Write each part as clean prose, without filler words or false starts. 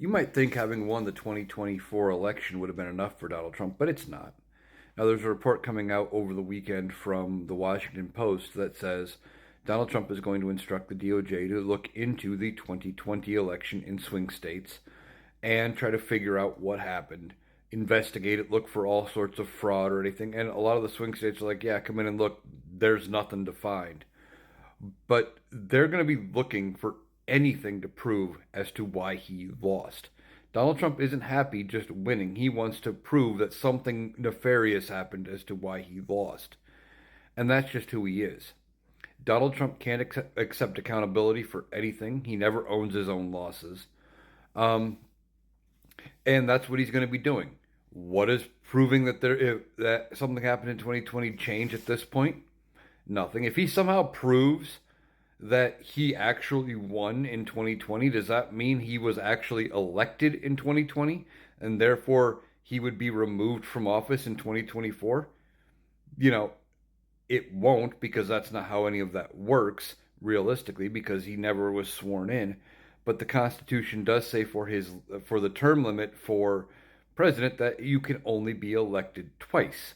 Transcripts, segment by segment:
You might think having won the 2024 election would have been enough for Donald Trump, but it's not. Now, there's a report coming out over the weekend from the Washington Post that says Donald Trump is going to instruct the DOJ to look into the 2020 election in swing states and try to figure out what happened, investigate it, look for all sorts of fraud or anything. And a lot of the swing states are like, yeah, come in and look, there's nothing to find. But they're going to be looking for anything to prove as to why he lost. Donald Trump isn't happy just winning. He wants to prove that something nefarious happened as to why he lost. And that's just who he is. Donald Trump can't accept accountability for anything. He never owns his own losses. Um, and that's what he's going to be doing. What is proving that that something happened in 2020 change at this point? Nothing. If he somehow proves that he actually won in 2020, does that mean he was actually elected in 2020 and therefore he would be removed from office in 2024? You know, it won't, because that's not how any of that works realistically, because he never was sworn in. But the Constitution does say for the term limit for president that you can only be elected twice.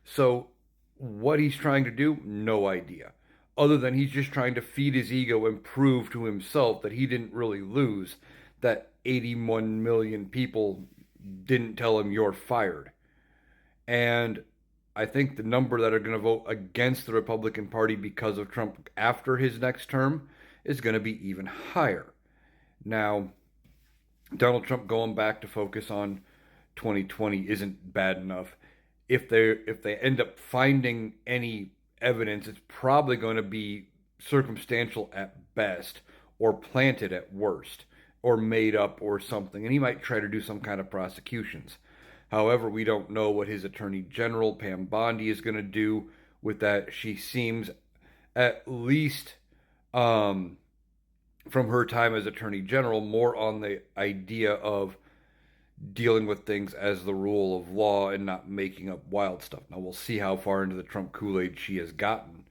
So what he's trying to do, no idea. Other than he's just trying to feed his ego and prove to himself that he didn't really lose, that 81 million people didn't tell him you're fired. And I think the number that are going to vote against the Republican Party because of Trump after his next term is going to be even higher. Now, Donald Trump going back to focus on 2020 isn't bad enough. If they end up finding any evidence, it's probably going to be circumstantial at best, or planted at worst, or made up or something. And he might try to do some kind of prosecutions. However, we don't know what his Attorney General, Pam Bondi, is going to do with that. She seems, at least from her time as Attorney General, more on the idea of dealing with things as the rule of law and not making up wild stuff. Now, we'll see how far into the Trump Kool-Aid she has gotten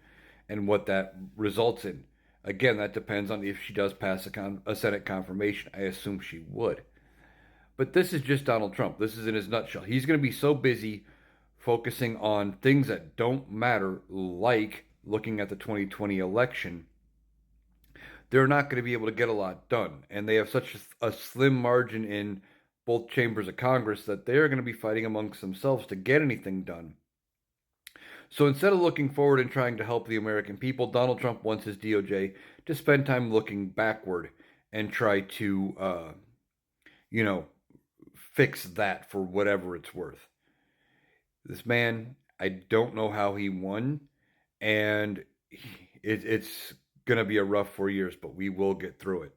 and what that results in. Again, that depends on if she does pass a Senate confirmation. I assume she would. But this is just Donald Trump. This is in his nutshell. He's going to be so busy focusing on things that don't matter, like looking at the 2020 election. They're not going to be able to get a lot done. And they have such a slim margin in both chambers of Congress that they're going to be fighting amongst themselves to get anything done. So instead of looking forward and trying to help the American people, Donald Trump wants his DOJ to spend time looking backward and try to, you know, fix that for whatever it's worth. This man, I don't know how he won, and it's going to be a rough 4 years, but we will get through it.